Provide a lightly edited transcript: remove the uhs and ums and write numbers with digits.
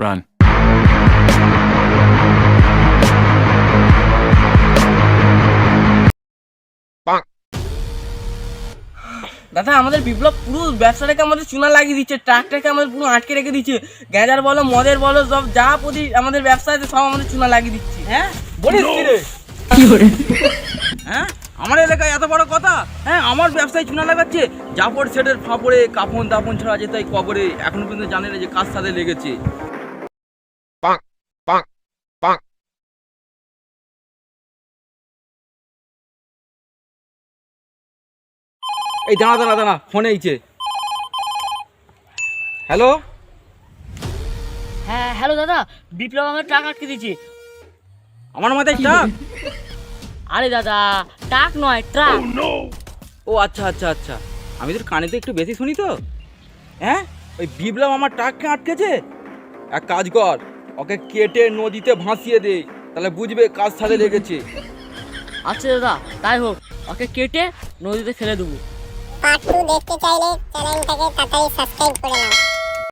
Run. দাদা আমাদের বিপ্লব পুরো ব্যবসাটাকে আমাদের চুনা লাগিয়ে দিচ্ছে, ট্রাকটাকে আমাদের পুরো আটকে রেখে দিচ্ছে, গ্যাজার বলো মদের বলো সব যা প্রতি আমাদের ব্যবসা আছে সব আমাদের চুনা লাগিয়ে দিচ্ছে। হ্যাঁ বলিস কি রে? হ্যাঁ আমার এলাকায় এত বড় কথা? হ্যাঁ আমার ব্যবসায় চুনা লাগাচ্ছে। জাফর সেটের ফাপড়ে কাফন দাফন ছাড়া যেতে হয় কবরে, এখনো পর্যন্ত জানে না যে কার সাথে লেগেছে। এই দাঁড়া দাঁড়া দাঁড়া, ফোন এইছে। হ্যালো, হ্যাঁ হ্যালো দাদা, বিপ্লব আমার ট্রাক আটকে দিচ্ছে। আমার মাথায় টাক? আরে দাদা ট্রাক নয় ট্রাক। ও আচ্ছা আচ্ছা আচ্ছা, আমি তোর কানে তো একটু বেশি শুনি তো। হ্যাঁ ওই বিপ্লব আমার ট্রাককে আটকেছে। এক কাজ কর, ওকে কেটে নদীতে ভাসিয়ে দে, তাহলে বুঝবে কার সাথে লেগেছে। আচ্ছা দাদা তাই হোক, ওকে কেটে নদীতে ফেলে দেবো। পার্ট 2 দেখতে চাইলে চ্যানেলটাকে তাড়াতাড়ি সাবস্ক্রাইব করে নাও।